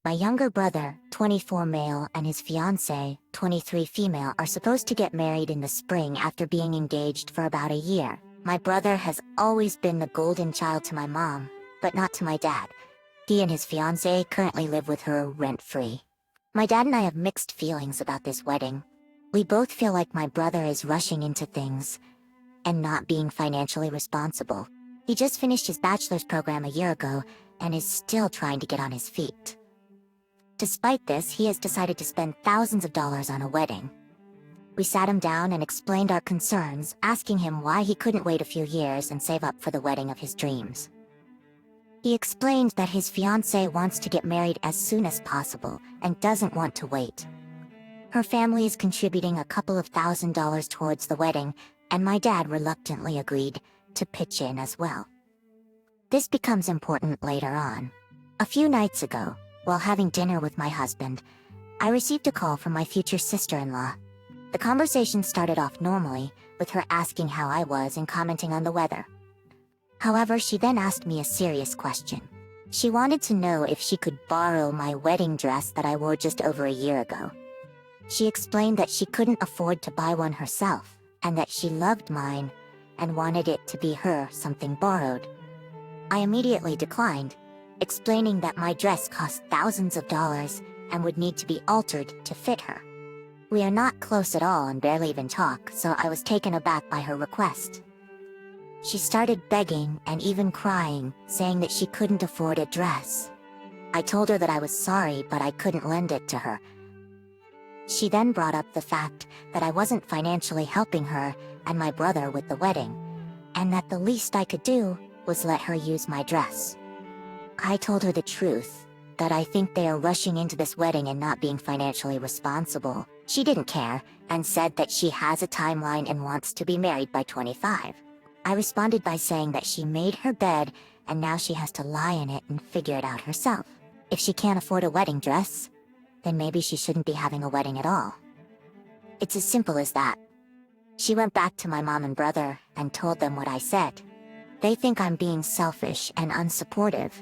My younger brother, 24 male, and his fiancée, 23 female, are supposed to get married in the spring after being engaged for about a year. My brother has always been the golden child to my mom, but not to my dad. He and his fiancée currently live with her rent-free. My dad and I have mixed feelings about this wedding. We both feel like my brother is rushing into things and not being financially responsible. He just finished his bachelor's program a year ago and is still trying to get on his feet. Despite this, he has decided to spend thousands of dollars on a wedding. We sat him down and explained our concerns, asking him why he couldn't wait a few years and save up for the wedding of his dreams. He explained that his fiancée wants to get married as soon as possible and doesn't want to wait. Her family is contributing a couple of $1,000s towards the wedding, and my dad reluctantly agreed to pitch in as well. This becomes important later on. A few nights ago, while having dinner with my husband, I received a call from my future sister-in-law. The conversation started off normally, with her asking how I was and commenting on the weather. However, she then asked me a serious question. She wanted to know if she could borrow my wedding dress that I wore just over a year ago. She explained that she couldn't afford to buy one herself, and that she loved mine and wanted it to be her something borrowed. I immediately declined, explaining that my dress cost thousands of dollars and would need to be altered to fit her. We are not close at all and barely even talk, so I was taken aback by her request. She started begging and even crying, saying that she couldn't afford a dress. I told her that I was sorry, but I couldn't lend it to her. She then brought up the fact that I wasn't financially helping her and my brother with the wedding, and that the least I could do was let her use my dress. I told her the truth, that I think they are rushing into this wedding and not being financially responsible. She didn't care, and said that she has a timeline and wants to be married by 25. I responded by saying that she made her bed, and now she has to lie in it and figure it out herself. If she can't afford a wedding dress, then maybe she shouldn't be having a wedding at all. It's as simple as that. She went back to my mom and brother and told them what I said. They think I'm being selfish and unsupportive,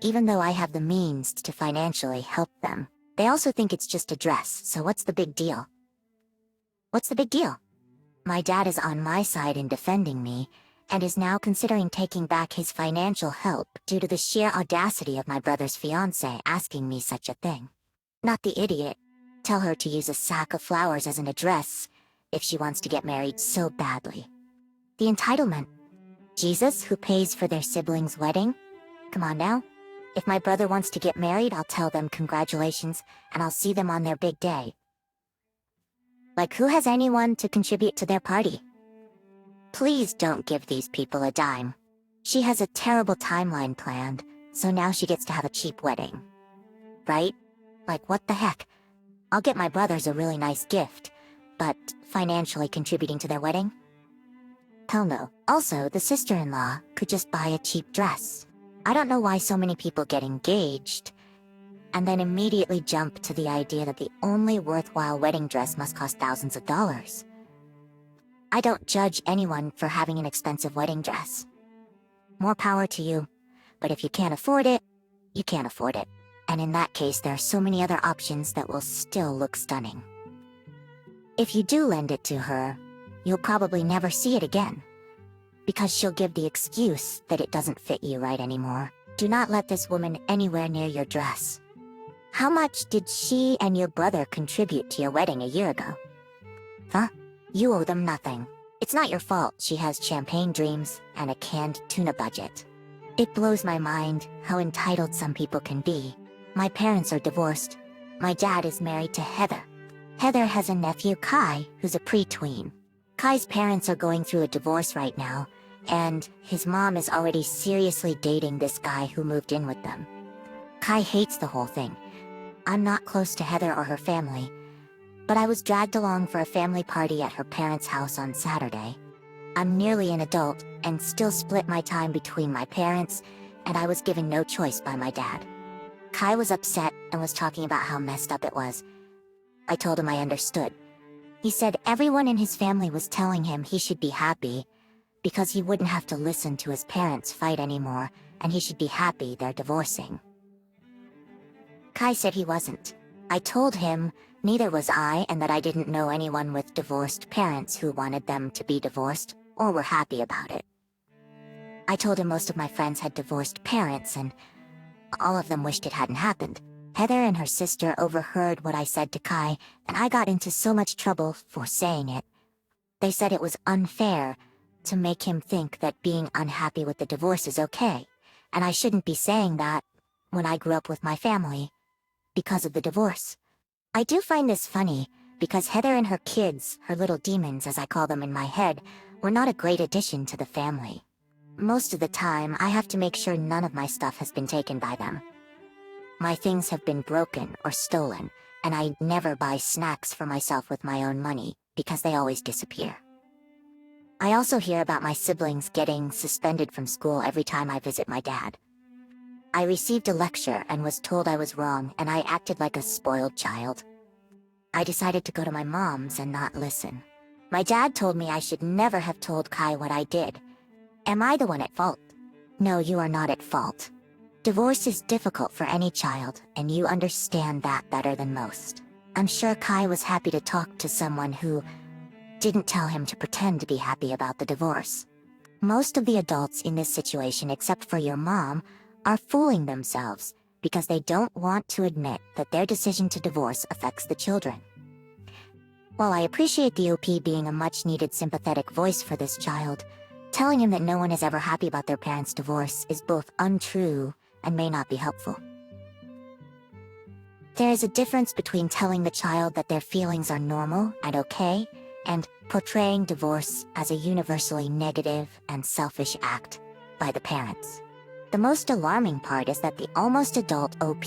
even though I have the means to financially help them. They also think it's just a dress, so what's the big deal? What's the big deal? My dad is on my side in defending me, and is now considering taking back his financial help due to the sheer audacity of my brother's fiancée asking me such a thing. Not the idiot. Tell her to use a sack of flowers as an address if she wants to get married so badly. The entitlement. Jesus, who pays for their siblings' wedding? Come on now. If my brother wants to get married, I'll tell them congratulations, and I'll see them on their big day. Like, who has anyone to contribute to their party? Please don't give these people a dime. She has a terrible timeline planned, so now she gets to have a cheap wedding. Right? Like, what the heck? I'll get my brothers a really nice gift, but financially contributing to their wedding? Hell no. Also, the sister-in-law could just buy a cheap dress. I don't know why so many people get engaged, and then immediately jump to the idea that the only worthwhile wedding dress must cost thousands of dollars. I don't judge anyone for having an expensive wedding dress. More power to you, but if you can't afford it, you can't afford it. And in that case, there are so many other options that will still look stunning. If you do lend it to her, you'll probably never see it again, because she'll give the excuse that it doesn't fit you right anymore. Do not let this woman anywhere near your dress. How much did she and your brother contribute to your wedding a year ago? Huh? You owe them nothing. It's not your fault she has champagne dreams and a canned tuna budget. It blows my mind how entitled some people can be. My parents are divorced. My dad is married to Heather. Heather has a nephew, Kai, who's a pre-tween. Kai's parents are going through a divorce right now, and his mom is already seriously dating this guy who moved in with them. Kai hates the whole thing. I'm not close to Heather or her family, but I was dragged along for a family party at her parents' house on Saturday. I'm nearly an adult and still split my time between my parents, and I was given no choice by my dad. Kai was upset and was talking about how messed up it was. I told him I understood. He said everyone in his family was telling him he should be happy because he wouldn't have to listen to his parents fight anymore, and he should be happy they're divorcing. Kai said he wasn't. I told him neither was I, and that I didn't know anyone with divorced parents who wanted them to be divorced or were happy about it. I told him most of my friends had divorced parents and all of them wished it hadn't happened. Heather and her sister overheard what I said to Kai, and I got into so much trouble for saying it. They said it was unfair to make him think that being unhappy with the divorce is okay, and I shouldn't be saying that when I grew up with my family because of the divorce. I do find this funny, because Heather and her kids, her little demons as I call them in my head, were not a great addition to the family. Most of the time, I have to make sure none of my stuff has been taken by them. My things have been broken or stolen, and I never buy snacks for myself with my own money, because they always disappear. I also hear about my siblings getting suspended from school every time I visit my dad. I received a lecture and was told I was wrong, and I acted like a spoiled child. I decided to go to my mom's and not listen. My dad told me I should never have told Kai what I did. Am I the one at fault? No, you are not at fault. Divorce is difficult for any child, and you understand that better than most. I'm sure Kai was happy to talk to someone who didn't tell him to pretend to be happy about the divorce. Most of the adults in this situation, except for your mom, are fooling themselves because they don't want to admit that their decision to divorce affects the children. While I appreciate the OP being a much-needed sympathetic voice for this child, telling him that no one is ever happy about their parents' divorce is both untrue and may not be helpful. There is a difference between telling the child that their feelings are normal and okay, and portraying divorce as a universally negative and selfish act by the parents. The most alarming part is that the almost adult OP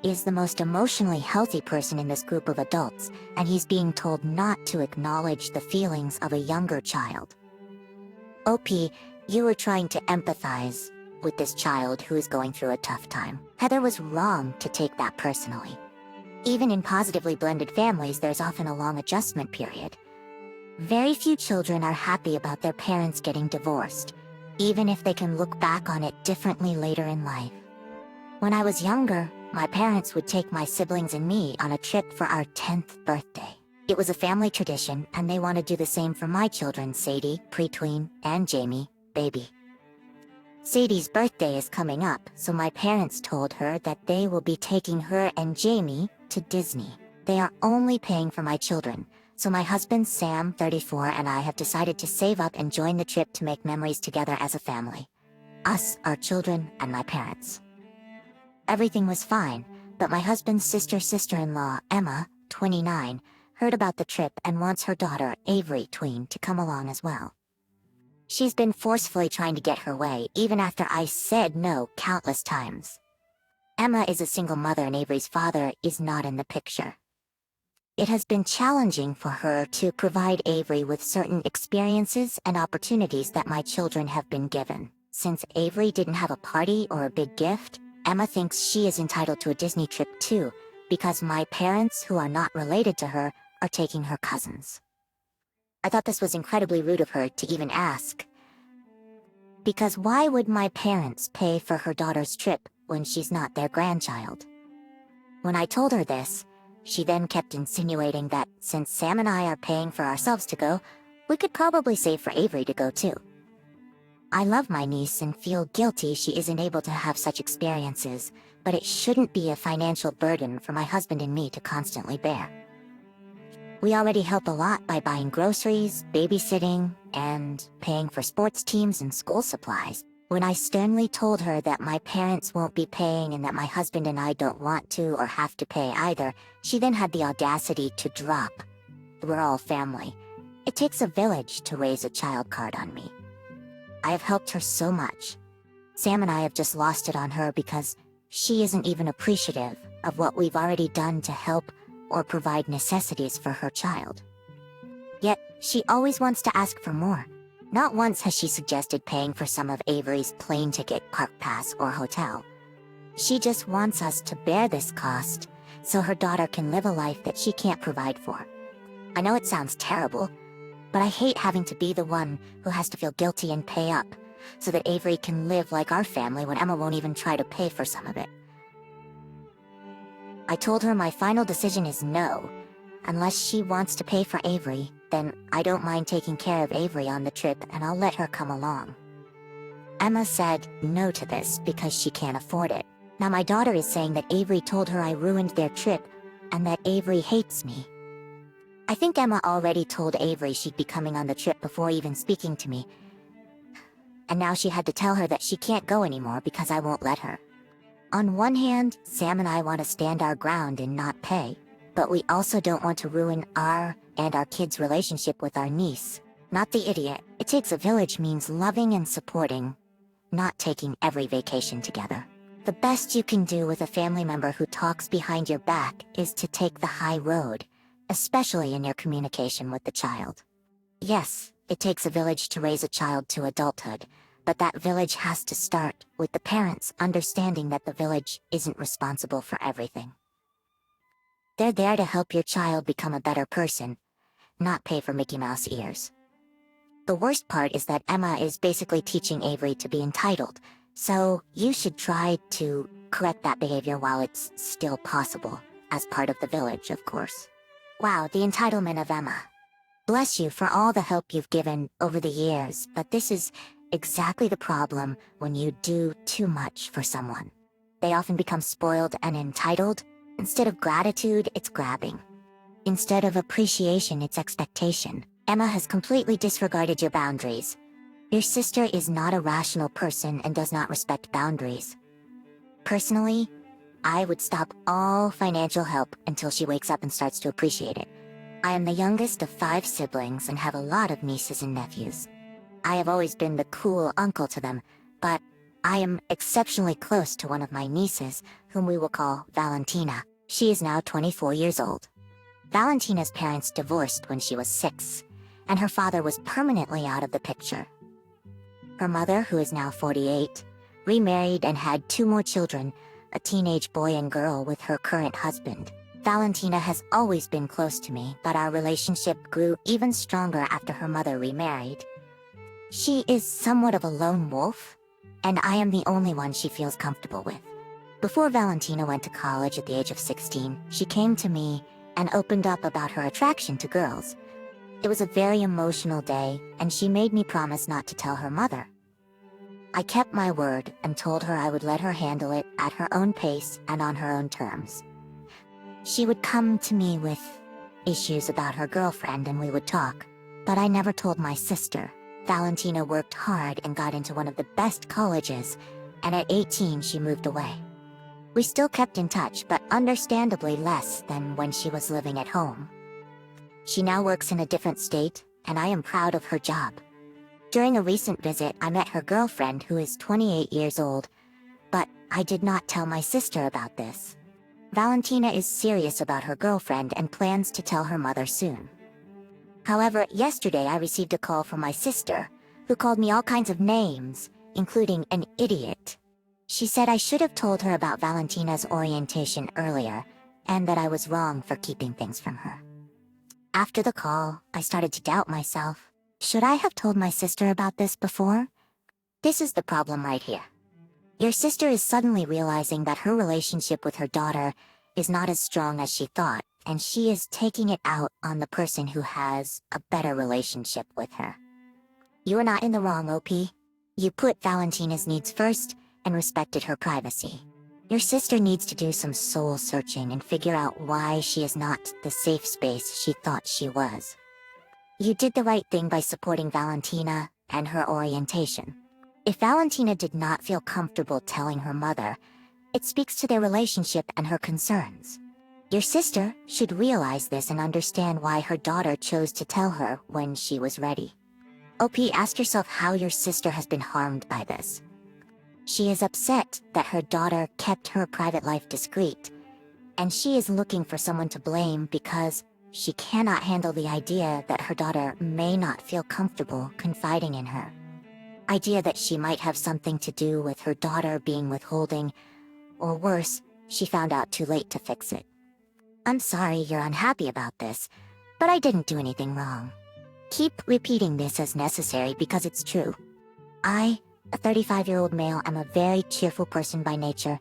is the most emotionally healthy person in this group of adults, and he's being told not to acknowledge the feelings of a younger child. OP, you were trying to empathize with this child who is going through a tough time. Heather was wrong to take that personally. Even in positively blended families, there's often a long adjustment period. Very few children are happy about their parents getting divorced, even if they can look back on it differently later in life. When I was younger, my parents would take my siblings and me on a trip for our 10th birthday. It was a family tradition, and they want to do the same for my children, Sadie, pre-tween, and Jamie, baby. Sadie's birthday is coming up, so my parents told her that they will be taking her and Jamie to Disney. They are only paying for my children, so my husband Sam, 34, and I have decided to save up and join the trip to make memories together as a family. Us, our children, and my parents. Everything was fine, but my husband's sister-in-law, Emma, 29, heard about the trip and wants her daughter, Avery, tween, to come along as well. She's been forcefully trying to get her way, even after I said no countless times. Emma is a single mother and Avery's father is not in the picture. It has been challenging for her to provide Avery with certain experiences and opportunities that my children have been given. Since Avery didn't have a party or a big gift, Emma thinks she is entitled to a Disney trip too, because my parents, who are not related to her, are taking her cousins. I thought this was incredibly rude of her to even ask. Because why would my parents pay for her daughter's trip when she's not their grandchild? When I told her this, she then kept insinuating that since Sam and I are paying for ourselves to go, we could probably save for Avery to go too. I love my niece and feel guilty she isn't able to have such experiences, but it shouldn't be a financial burden for my husband and me to constantly bear. We already help a lot by buying groceries, babysitting, and paying for sports teams and school supplies. When I sternly told her that my parents won't be paying and that my husband and I don't want to or have to pay either, she then had the audacity to drop. We're all family. It takes a village to raise a child card on me. I have helped her so much. Sam and I have just lost it on her because she isn't even appreciative of what we've already done to help or provide necessities for her child. Yet, she always wants to ask for more. Not once has she suggested paying for some of Avery's plane ticket, park pass, or hotel. She just wants us to bear this cost so her daughter can live a life that she can't provide for. I know it sounds terrible, but I hate having to be the one who has to feel guilty and pay up so that Avery can live like our family when Emma won't even try to pay for some of it. I told her my final decision is no. Unless she wants to pay for Avery, then I don't mind taking care of Avery on the trip and I'll let her come along. Emma said no to this because she can't afford it. Now my daughter is saying that Avery told her I ruined their trip and that Avery hates me. I think Emma already told Avery she'd be coming on the trip before even speaking to me. And now she had to tell her that she can't go anymore because I won't let her. On one hand, Sam and I want to stand our ground and not pay, but we also don't want to ruin our and our kids' relationship with our niece. Not the idiot. It takes a village means loving and supporting, not taking every vacation together. The best you can do with a family member who talks behind your back is to take the high road, especially in your communication with the child. Yes, it takes a village to raise a child to adulthood, but that village has to start with the parents understanding that the village isn't responsible for everything. They're there to help your child become a better person, not pay for Mickey Mouse ears. The worst part is that Emma is basically teaching Avery to be entitled, so you should try to correct that behavior while it's still possible, as part of the village, of course. Wow, the entitlement of Emma. Bless you for all the help you've given over the years, but this is exactly the problem when you do too much for someone. They often become spoiled and entitled. Instead of gratitude, it's grabbing. Instead of appreciation, it's expectation. Emma has completely disregarded your boundaries. Your sister is not a rational person and does not respect boundaries. Personally, I would stop all financial help until she wakes up and starts to appreciate it. I am the youngest of 5 siblings and have a lot of nieces and nephews. I have always been the cool uncle to them, but I am exceptionally close to one of my nieces, whom we will call Valentina. She is now 24 years old. Valentina's parents divorced when she was 6, and her father was permanently out of the picture. Her mother, who is now 48, remarried and had 2 more children, a teenage boy and girl with her current husband. Valentina has always been close to me, but our relationship grew even stronger after her mother remarried. She is somewhat of a lone wolf, and I am the only one she feels comfortable with. Before Valentina went to college at the age of 16, she came to me and opened up about her attraction to girls. It was a very emotional day, and she made me promise not to tell her mother. I kept my word and told her I would let her handle it at her own pace and on her own terms. She would come to me with issues about her girlfriend and we would talk, but I never told my sister. Valentina worked hard and got into one of the best colleges, and at 18 she moved away. We still kept in touch, but understandably less than when she was living at home. She now works in a different state, and I am proud of her job. During a recent visit, I met her girlfriend, who is 28 years old, but I did not tell my sister about this. Valentina is serious about her girlfriend and plans to tell her mother soon. However, yesterday I received a call from my sister, who called me all kinds of names, including an idiot. She said I should have told her about Valentina's orientation earlier, and that I was wrong for keeping things from her. After the call, I started to doubt myself. Should I have told my sister about this before? This is the problem right here. Your sister is suddenly realizing that her relationship with her daughter is not as strong as she thought, and she is taking it out on the person who has a better relationship with her. You are not in the wrong, OP. You put Valentina's needs first and respected her privacy. Your sister needs to do some soul searching and figure out why she is not the safe space she thought she was. You did the right thing by supporting Valentina and her orientation. If Valentina did not feel comfortable telling her mother, it speaks to their relationship and her concerns. Your sister should realize this and understand why her daughter chose to tell her when she was ready. OP, ask yourself how your sister has been harmed by this. She is upset that her daughter kept her private life discreet, and she is looking for someone to blame because she cannot handle the idea that her daughter may not feel comfortable confiding in her. Idea that she might have something to do with her daughter being withholding, or worse, she found out too late to fix it. I'm sorry you're unhappy about this, but I didn't do anything wrong. Keep repeating this as necessary because it's true. I, a 35-year-old male, am a very cheerful person by nature.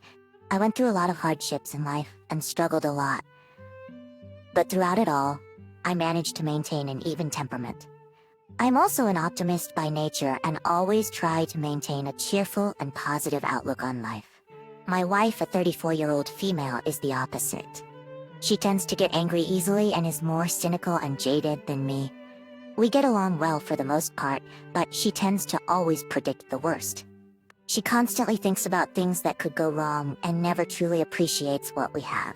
I went through a lot of hardships in life and struggled a lot. But throughout it all, I managed to maintain an even temperament. I'm also an optimist by nature and always try to maintain a cheerful and positive outlook on life. My wife, a 34-year-old female, is the opposite. She tends to get angry easily and is more cynical and jaded than me. We get along well for the most part, but she tends to always predict the worst. She constantly thinks about things that could go wrong and never truly appreciates what we have.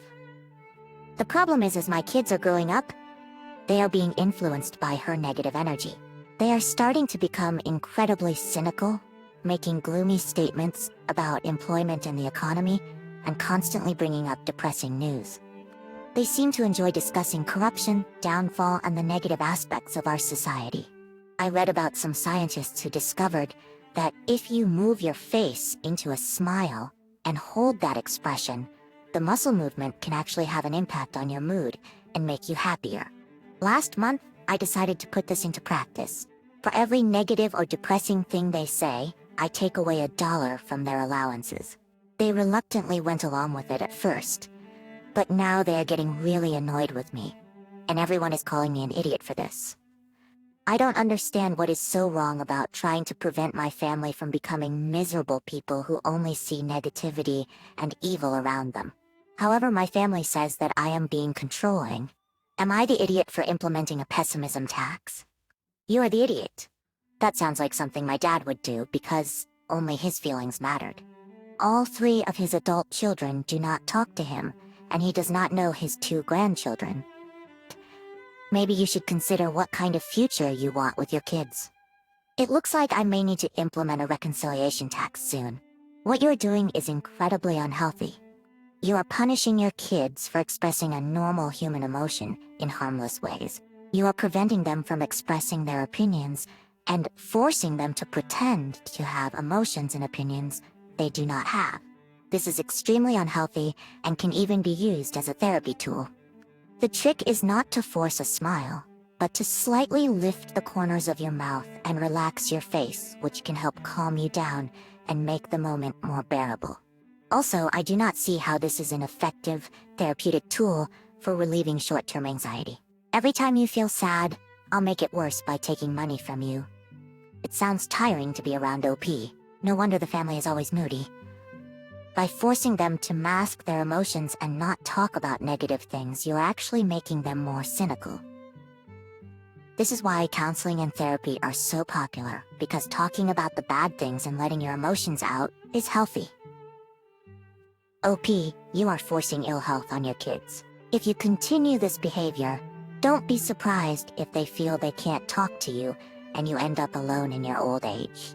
The problem is, as my kids are growing up, they are being influenced by her negative energy. They are starting to become incredibly cynical, making gloomy statements about employment and the economy, and constantly bringing up depressing news. They seem to enjoy discussing corruption, downfall, and the negative aspects of our society. I read about some scientists who discovered that if you move your face into a smile and hold that expression, the muscle movement can actually have an impact on your mood and make you happier. Last month, I decided to put this into practice. For every negative or depressing thing they say, I take away $1 from their allowances. They reluctantly went along with it at first, but now they are getting really annoyed with me, and everyone is calling me an idiot for this. I don't understand what is so wrong about trying to prevent my family from becoming miserable people who only see negativity and evil around them. However, my family says that I am being controlling. Am I the idiot for implementing a pessimism tax? You are the idiot. That sounds like something my dad would do because only his feelings mattered. All 3 of his adult children do not talk to him, and he does not know his 2 grandchildren. Maybe you should consider what kind of future you want with your kids. It looks like I may need to implement a reconciliation tax soon. What you're doing is incredibly unhealthy. You are punishing your kids for expressing a normal human emotion in harmless ways. You are preventing them from expressing their opinions and forcing them to pretend to have emotions and opinions they do not have. This is extremely unhealthy and can even be used as a therapy tool. The trick is not to force a smile, but to slightly lift the corners of your mouth and relax your face, which can help calm you down and make the moment more bearable. Also, I do not see how this is an effective therapeutic tool for relieving short-term anxiety. Every time you feel sad, I'll make it worse by taking money from you. It sounds tiring to be around OP. No wonder the family is always moody. By forcing them to mask their emotions and not talk about negative things, you're actually making them more cynical. This is why counseling and therapy are so popular, because talking about the bad things and letting your emotions out is healthy. OP, you are forcing ill health on your kids. If you continue this behavior, don't be surprised if they feel they can't talk to you and you end up alone in your old age.